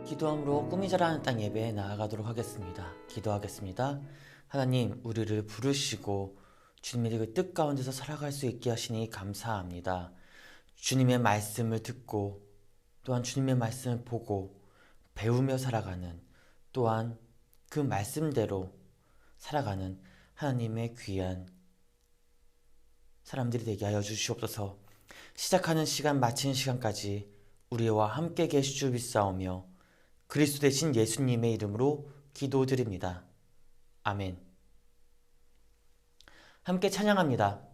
기도함으로 꿈이 자라는 땅 예배에 나아가도록 하겠습니다. 기도하겠습니다. 하나님, 우리를 부르시고 주님의 그 뜻 가운데서 살아갈 수 있게 하시니 감사합니다. 주님의 말씀을 듣고 또한 주님의 말씀을 보고 배우며 살아가는, 또한 그 말씀대로 살아가는 하나님의 귀한 사람들이 되게 하여 주시옵소서. 시작하는 시간 마치는 시간까지 우리와 함께 계시 비싸우며 그리스도 되신 예수님의 이름으로 기도드립니다. 아멘. 함께 찬양합니다.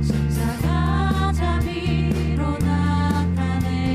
십자가 자비로 나타내셨네.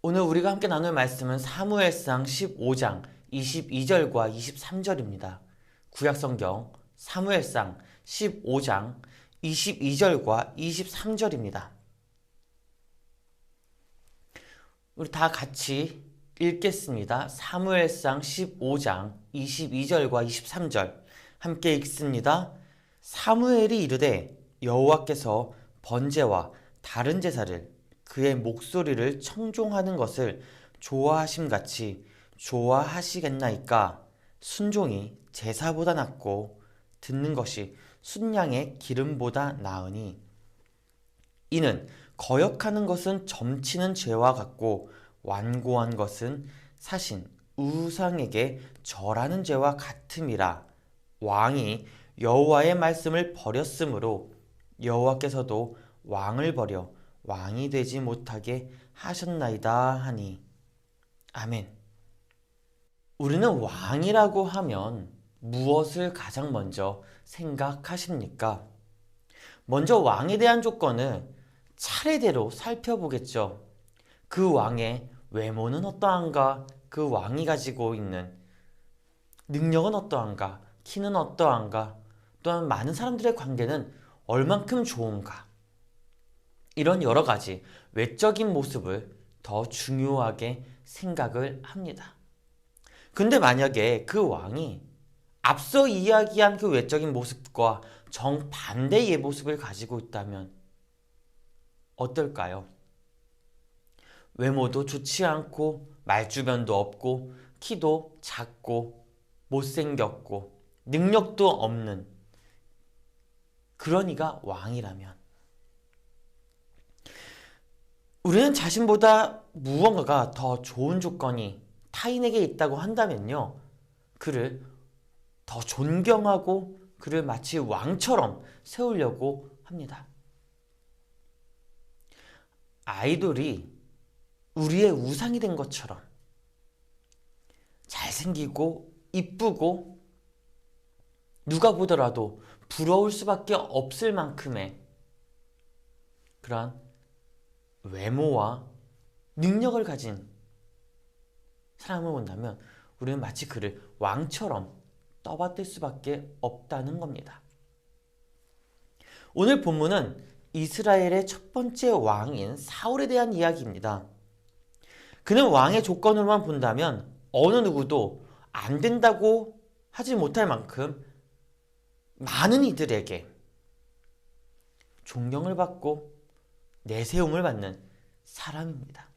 오늘 우리가 함께 나눌 말씀은 사무엘상 15장 22절과 23절입니다. 구약성경 사무엘상 15장 22절과 23절입니다. 우리 다 같이 읽겠습니다. 사무엘상 15장 22절과 23절 함께 읽습니다. 사무엘이 이르되 여호와께서 번제와 다른 제사를 그의 목소리를 청종하는 것을 좋아하심같이 좋아하시겠나이까. 순종이 제사보다 낫고 듣는 것이 순양의 기름보다 나으니 이는 거역하는 것은 점치는 죄와 같고 완고한 것은 사신 우상에게 절하는 죄와 같음이라. 왕이 여호와의 말씀을 버렸으므로 여호와께서도 왕을 버려 왕이 되지 못하게 하셨나이다 하니. 아멘. 우리는 왕이라고 하면 무엇을 가장 먼저 생각하십니까? 먼저 왕에 대한 조건을 차례대로 살펴보겠죠. 그 왕의 외모는 어떠한가? 그 왕이 가지고 있는 능력은 어떠한가? 키는 어떠한가? 또한 많은 사람들의 관계는 얼만큼 좋은가? 이런 여러 가지 외적인 모습을 더 중요하게 생각을 합니다. 근데 만약에 그 왕이 앞서 이야기한 그 외적인 모습과 정반대의 모습을 가지고 있다면 어떨까요? 외모도 좋지 않고 말주변도 없고 키도 작고 못생겼고 능력도 없는 그런 이가 왕이라면 우리는 자신보다 무언가가 더 좋은 조건이 타인에게 있다고 한다면요, 그를 더 존경하고 그를 마치 왕처럼 세우려고 합니다. 아이돌이 우리의 우상이 된 것처럼 잘생기고 이쁘고 누가 보더라도 부러울 수밖에 없을 만큼의 그러한 외모와 능력을 가진 사람을 본다면 우리는 마치 그를 왕처럼 떠받들 수밖에 없다는 겁니다. 오늘 본문은 이스라엘의 첫 번째 왕인 사울에 대한 이야기입니다. 그는 왕의 조건으로만 본다면 어느 누구도 안 된다고 하지 못할 만큼 많은 이들에게 존경을 받고 내세움을 받는 사람입니다.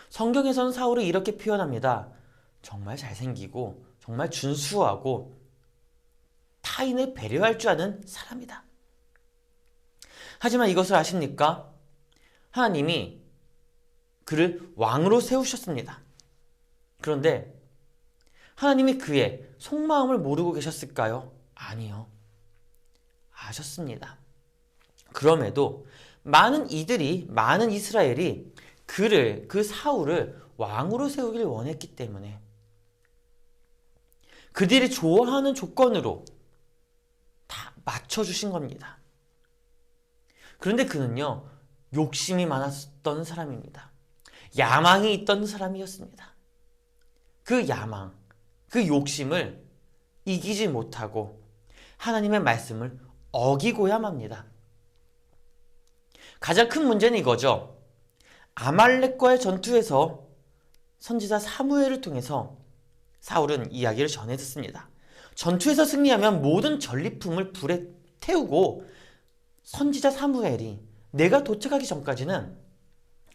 성경에서는 사울을 이렇게 표현합니다. 정말 잘생기고 정말 준수하고 타인을 배려할 줄 아는 사람이다. 하지만 이것을 아십니까? 하나님이 그를 왕으로 세우셨습니다. 그런데 하나님이 그의 속마음을 모르고 계셨을까요? 아니요. 아셨습니다. 그럼에도 많은 이스라엘이 그 사울을 왕으로 세우길 원했기 때문에 그들이 좋아하는 조건으로 다 맞춰주신 겁니다. 그런데 그는요, 욕심이 많았던 사람입니다. 야망이 있던 사람이었습니다. 그 야망, 그 욕심을 이기지 못하고 하나님의 말씀을 어기고야 맙니다. 가장 큰 문제는 이거죠. 아말렉과의 전투에서 선지자 사무엘을 통해서 사울은 이야기를 전해 듣습니다. 전투에서 승리하면 모든 전리품을 불에 태우고 선지자 사무엘이 내가 도착하기 전까지는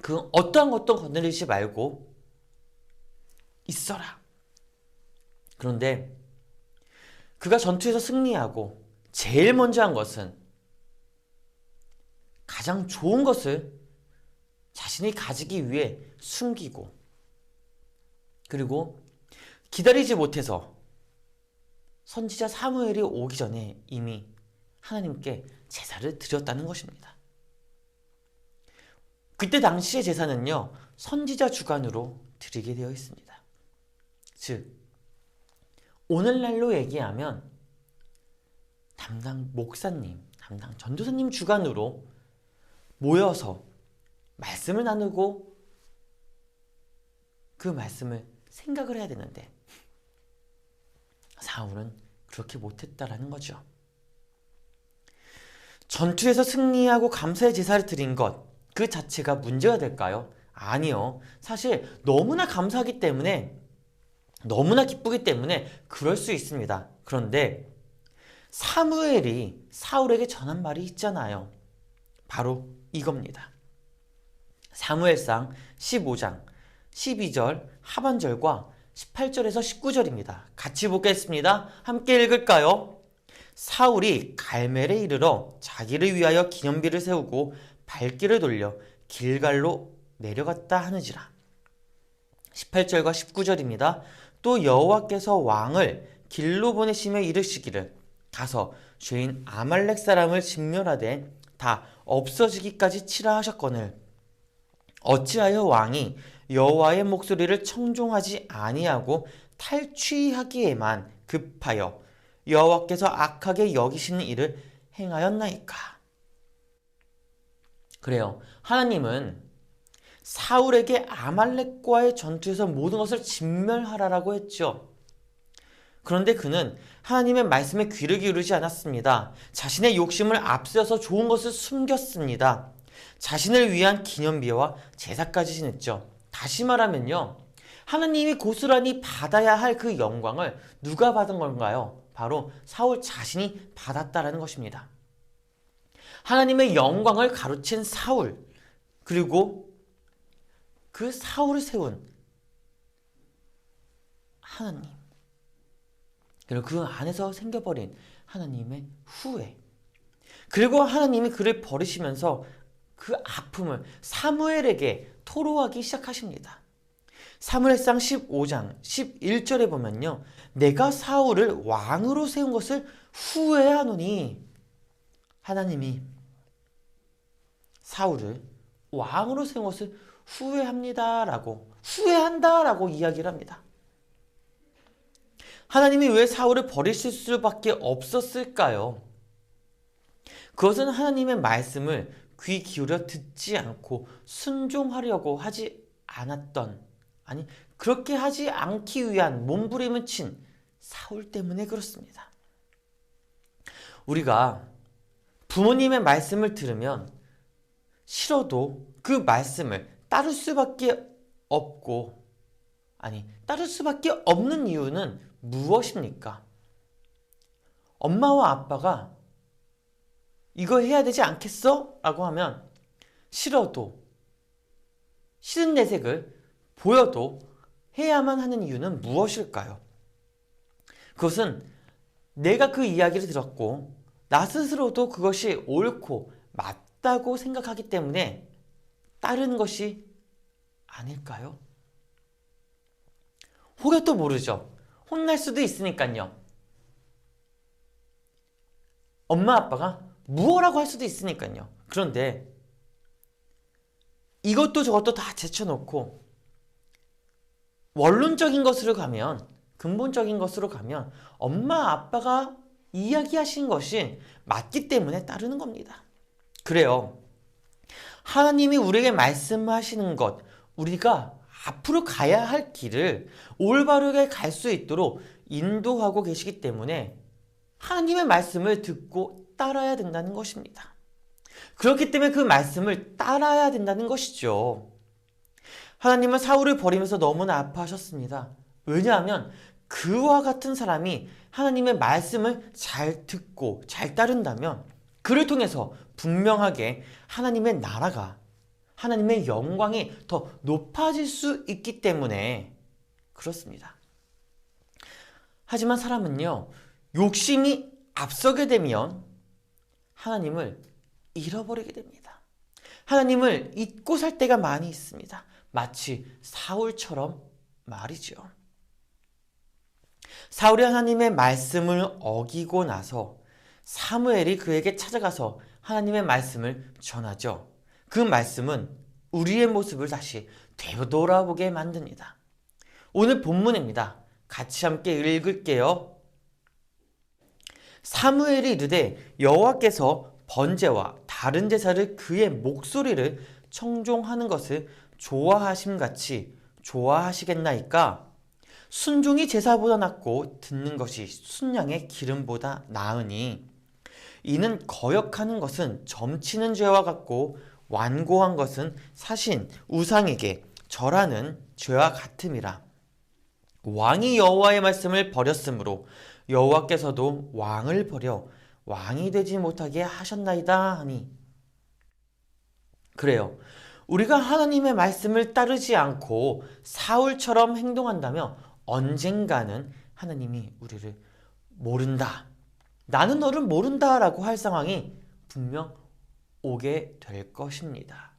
그 어떠한 것도 건드리지 말고 있어라. 그런데 그가 전투에서 승리하고 제일 먼저 한 것은 가장 좋은 것을 자신이 가지기 위해 숨기고 그리고 기다리지 못해서 선지자 사무엘이 오기 전에 이미 하나님께 제사를 드렸다는 것입니다. 그때 당시의 제사는요, 선지자 주관으로 드리게 되어 있습니다. 즉, 오늘날로 얘기하면 담당 목사님, 담당 전도사님 주관으로 모여서 말씀을 나누고 그 말씀을 생각을 해야 되는데 사울은 그렇게 못했다라는 거죠. 전투에서 승리하고 감사의 제사를 드린 것, 그 자체가 문제가 될까요? 아니요. 사실 너무나 감사하기 때문에, 너무나 기쁘기 때문에 그럴 수 있습니다. 그런데 사무엘이 사울에게 전한 말이 있잖아요. 바로 이겁니다. 사무엘상 15장 12절 하반절과 18절에서 19절입니다. 같이 보겠습니다. 함께 읽을까요? 사울이 갈멜에 이르러 자기를 위하여 기념비를 세우고 발길을 돌려 길갈로 내려갔다 하느지라. 18절과 19절입니다. 또 여호와께서 왕을 길로 보내시며 이르시기를 가서 죄인 아말렉 사람을 진멸하되 다 없어지기까지 치라 하셨거늘 어찌하여 왕이 여호와의 목소리를 청종하지 아니하고 탈취하기에만 급하여 여호와께서 악하게 여기시는 일을 행하였나이까. 그래요. 하나님은 사울에게 아말렉과의 전투에서 모든 것을 진멸하라라고 했죠. 그런데 그는 하나님의 말씀에 귀를 기울이지 않았습니다. 자신의 욕심을 앞세워서 좋은 것을 숨겼습니다. 자신을 위한 기념비와 제사까지 지냈죠. 다시 말하면요. 하나님이 고스란히 받아야 할 그 영광을 누가 받은 건가요? 바로 사울 자신이 받았다라는 것입니다. 하나님의 영광을 가로챈 사울, 그리고 그 사울을 세운 하나님, 그리고 그 안에서 생겨버린 하나님의 후회, 그리고 하나님이 그를 버리시면서 그 아픔을 사무엘에게 토로하기 시작하십니다. 사무엘상 15장 11절에 보면요. 내가 사울을 왕으로 세운 것을 후회하노니, 하나님이 사울을 왕으로 세운 것을 후회한다라고 이야기를 합니다. 하나님이 왜 사울을 버리실 수밖에 없었을까요? 그것은 하나님의 말씀을 귀 기울여 듣지 않고 순종하려고 하지 않았던, 아니 그렇게 하지 않기 위한 몸부림을 친 사울 때문에 그렇습니다. 우리가 부모님의 말씀을 들으면 싫어도 그 말씀을 따를 수밖에 없고, 아니 따를 수밖에 없는 이유는 무엇입니까? 엄마와 아빠가 이거 해야 되지 않겠어? 라고 하면 싫어도, 싫은 내색을 보여도 해야만 하는 이유는 무엇일까요? 그것은 내가 그 이야기를 들었고 나 스스로도 그것이 옳고 맞다고 생각하기 때문에 따르는 것이 아닐까요? 혹여 또 모르죠. 혼날 수도 있으니까요. 엄마 아빠가 무엇라고 할 수도 있으니까요. 그런데 이것도 저것도 다 제쳐놓고 원론적인 것으로 가면, 근본적인 것으로 가면 엄마 아빠가 이야기하신 것이 맞기 때문에 따르는 겁니다. 그래요. 하나님이 우리에게 말씀하시는 것, 우리가 앞으로 가야 할 길을 올바르게 갈 수 있도록 인도하고 계시기 때문에 하나님의 말씀을 듣고 따라야 된다는 것입니다. 그렇기 때문에 그 말씀을 따라야 된다는 것이죠. 하나님은 사울을 버리면서 너무나 아파하셨습니다. 왜냐하면 그와 같은 사람이 하나님의 말씀을 잘 듣고 잘 따른다면 그를 통해서 분명하게 하나님의 나라가, 하나님의 영광이 더 높아질 수 있기 때문에 그렇습니다. 하지만 사람은요, 욕심이 앞서게 되면 하나님을 잃어버리게 됩니다. 하나님을 잊고 살 때가 많이 있습니다. 마치 사울처럼 말이죠. 사울이 하나님의 말씀을 어기고 나서 사무엘이 그에게 찾아가서 하나님의 말씀을 전하죠. 그 말씀은 우리의 모습을 다시 되돌아보게 만듭니다. 오늘 본문입니다. 같이 함께 읽을게요. 사무엘이 이르되 여호와께서 번제와 다른 제사를 그의 목소리를 청종하는 것을 좋아하심같이 좋아하시겠나이까? 순종이 제사보다 낫고 듣는 것이 순양의 기름보다 나으니 이는 거역하는 것은 점치는 죄와 같고 완고한 것은 사신 우상에게 절하는 죄와 같음이라. 왕이 여호와의 말씀을 버렸으므로 여호와께서도 왕을 버려 왕이 되지 못하게 하셨나이다 하니. 그래요. 우리가 하나님의 말씀을 따르지 않고 사울처럼 행동한다면 언젠가는 하나님이 우리를 모른다, 나는 너를 모른다 라고 할 상황이 분명 오게 될 것입니다.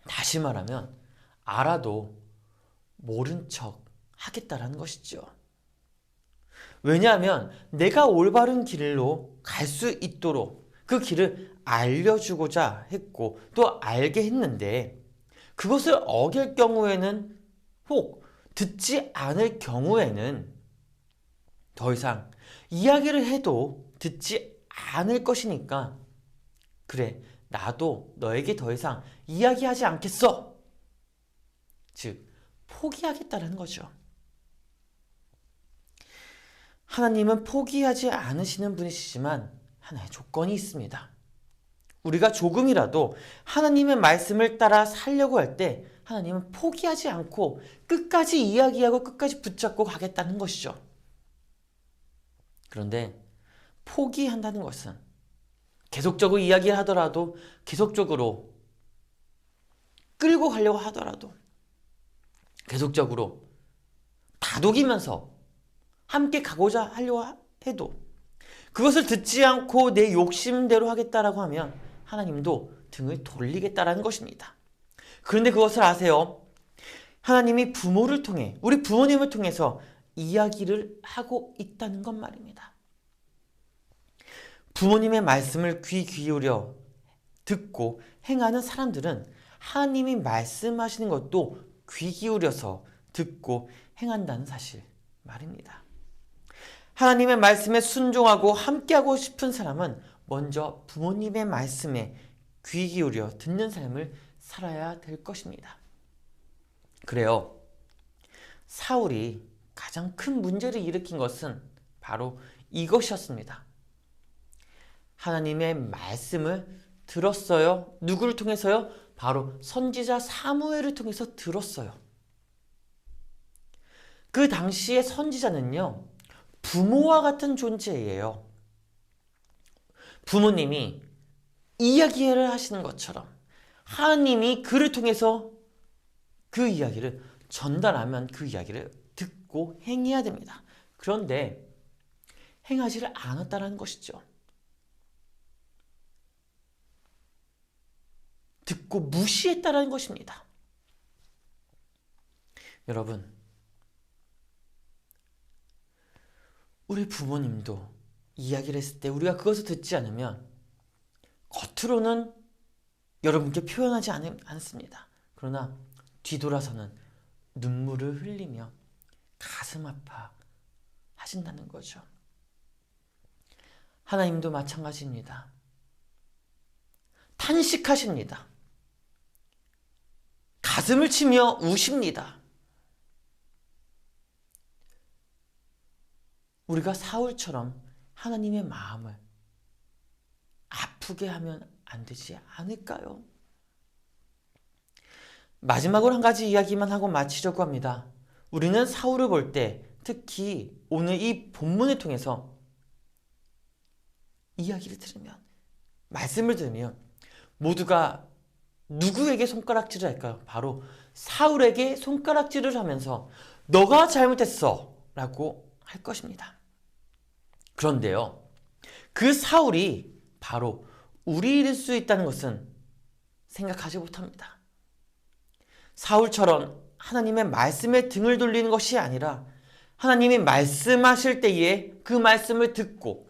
다시 말하면 알아도 모른 척 하겠다라는 것이죠. 왜냐하면 내가 올바른 길로 갈 수 있도록 그 길을 알려주고자 했고 또 알게 했는데, 그것을 어길 경우에는, 혹 듣지 않을 경우에는 더 이상 이야기를 해도 듣지 않을 것이니까, 그래, 나도 너에게 더 이상 이야기하지 않겠어. 즉, 포기하겠다는 거죠. 하나님은 포기하지 않으시는 분이시지만 하나의 조건이 있습니다. 우리가 조금이라도 하나님의 말씀을 따라 살려고 할 때 하나님은 포기하지 않고 끝까지 이야기하고 끝까지 붙잡고 가겠다는 것이죠. 그런데 포기한다는 것은 계속적으로 이야기를 하더라도, 계속적으로 끌고 가려고 하더라도, 계속적으로 다독이면서 함께 가고자 하려고 해도 그것을 듣지 않고 내 욕심대로 하겠다라고 하면 하나님도 등을 돌리겠다라는 것입니다. 그런데 그것을 아세요? 하나님이 부모를 통해, 우리 부모님을 통해서 이야기를 하고 있다는 것 말입니다. 부모님의 말씀을 귀 기울여 듣고 행하는 사람들은 하나님이 말씀하시는 것도 귀 기울여서 듣고 행한다는 사실 말입니다. 하나님의 말씀에 순종하고 함께하고 싶은 사람은 먼저 부모님의 말씀에 귀 기울여 듣는 삶을 살아야 될 것입니다. 그래요. 사울이 가장 큰 문제를 일으킨 것은 바로 이것이었습니다. 하나님의 말씀을 들었어요. 누구를 통해서요? 바로 선지자 사무엘을 통해서 들었어요. 그 당시의 선지자는요, 부모와 같은 존재예요. 부모님이 이야기를 하시는 것처럼 하나님이 그를 통해서 그 이야기를 전달하면 그 이야기를 듣고 행해야 됩니다. 그런데 행하지를 않았다는 것이죠. 듣고 무시했다는 것입니다. 여러분, 우리 부모님도 이야기를 했을 때 우리가 그것을 듣지 않으면 겉으로는 여러분께 표현하지 않습니다. 그러나 뒤돌아서는 눈물을 흘리며 가슴 아파 하신다는 거죠. 하나님도 마찬가지입니다. 탄식하십니다. 가슴을 치며 우십니다. 우리가 사울처럼 하나님의 마음을 아프게 하면 안 되지 않을까요? 마지막으로 한 가지 이야기만 하고 마치려고 합니다. 우리는 사울을 볼 때, 특히 오늘 이 본문을 통해서 이야기를 들으면, 말씀을 들으면 모두가 누구에게 손가락질을 할까요? 바로 사울에게 손가락질을 하면서 너가 잘못했어 라고 할 것입니다. 그런데요, 그 사울이 바로 우리일 수 있다는 것은 생각하지 못합니다. 사울처럼 하나님의 말씀에 등을 돌리는 것이 아니라 하나님이 말씀하실 때에 그 말씀을 듣고,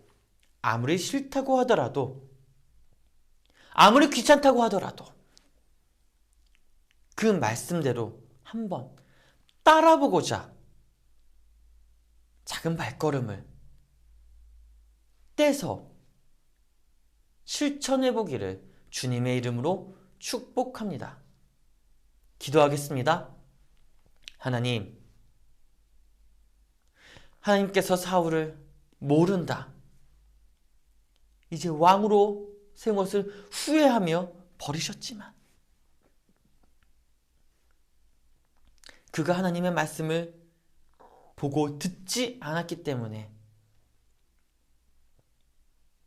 아무리 싫다고 하더라도, 아무리 귀찮다고 하더라도 그 말씀대로 한번 따라보고자 작은 발걸음을 떼서 실천해 보기를 주님의 이름으로 축복합니다. 기도하겠습니다. 하나님께서 사울을 모른다, 이제 왕으로 세운 것을 후회하며 버리셨지만 그가 하나님의 말씀을 보고 듣지 않았기 때문에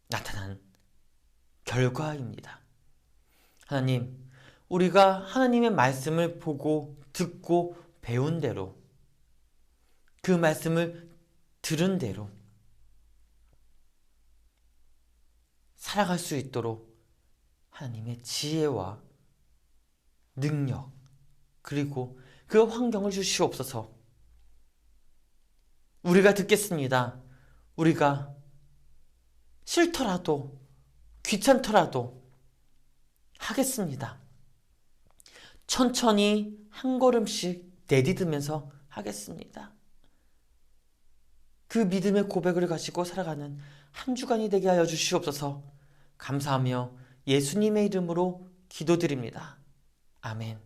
나타난 결과입니다. 하나님, 우리가 하나님의 말씀을 보고 듣고 배운 대로, 그 말씀을 들은 대로 살아갈 수 있도록 하나님의 지혜와 능력, 그리고 그 환경을 주시옵소서. 우리가 듣겠습니다. 우리가 싫더라도, 귀찮더라도 하겠습니다. 천천히 한 걸음씩 내디디면서 하겠습니다. 그 믿음의 고백을 가지고 살아가는 한 주간이 되게 하여 주시옵소서. 감사하며 예수님의 이름으로 기도드립니다. 아멘.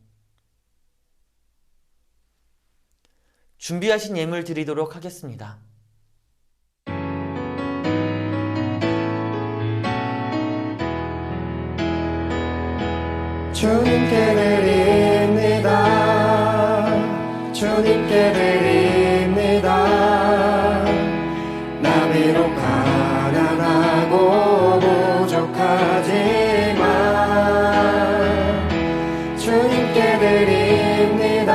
준비하신 예물 드리도록 하겠습니다. 주님께 드립니다. 주님께 드립니다. 나 비록 가난하고 부족하지만 주님께 드립니다.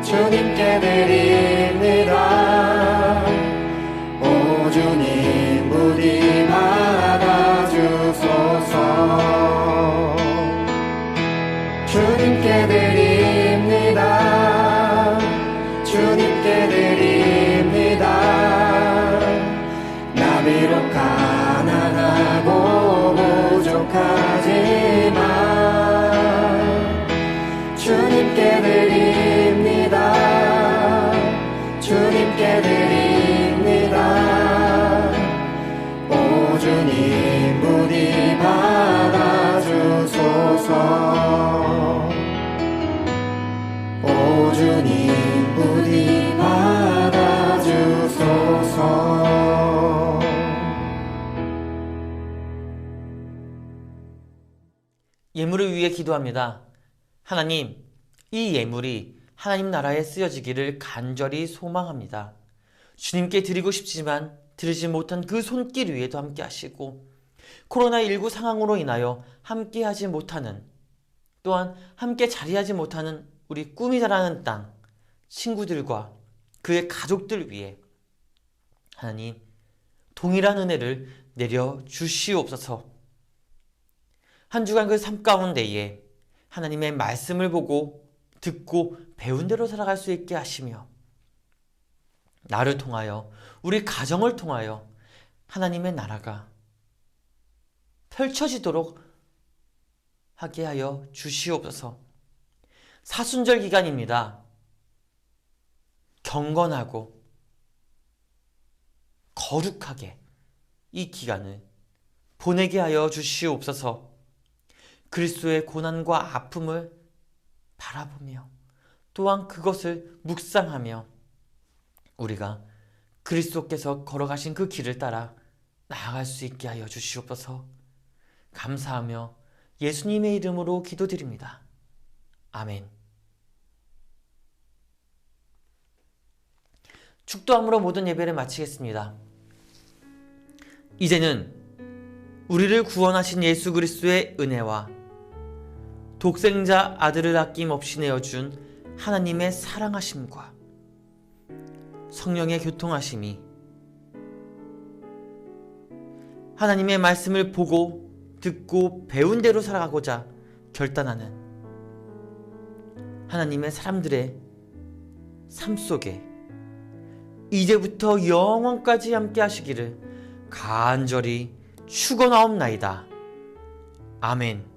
주님께 드립니다. 오 주님 부디 받아주소서. 주님께 드립니다. 주님께 드립니다. 나 비록 가난하고 부족하지만 주님께 드립니다. 주님께 드립니다. 오 주님 부디 받아주소서. 오 주님 부디 받아주소서. 예물을 위해 기도합니다. 하나님, 이 예물이 하나님 나라에 쓰여지기를 간절히 소망합니다. 주님께 드리고 싶지만 드리지 못한 그 손길 위에도 함께 하시고, 코로나19 상황으로 인하여 함께 하지 못하는, 또한 함께 자리하지 못하는 우리 꿈이 자라는 땅 친구들과 그의 가족들 위해 하나님 동일한 은혜를 내려 주시옵소서. 한 주간 그 삶 가운데에 하나님의 말씀을 보고 듣고 배운 대로 살아갈 수 있게 하시며, 나를 통하여, 우리 가정을 통하여 하나님의 나라가 펼쳐지도록 하게 하여 주시옵소서. 사순절 기간입니다. 경건하고 거룩하게 이 기간을 보내게 하여 주시옵소서. 그리스도의 고난과 아픔을 바라보며 또한 그것을 묵상하며 우리가 그리스도께서 걸어가신 그 길을 따라 나아갈 수 있게 하여 주시옵소서. 감사하며 예수님의 이름으로 기도드립니다. 아멘. 축도함으로 모든 예배를 마치겠습니다. 이제는 우리를 구원하신 예수 그리스도의 은혜와 독생자 아들을 아낌없이 내어준 하나님의 사랑하심과 성령의 교통하심이 하나님의 말씀을 보고 듣고 배운 대로 살아가고자 결단하는 하나님의 사람들의 삶 속에 이제부터 영원까지 함께 하시기를 간절히 축원하옵나이다. 아멘.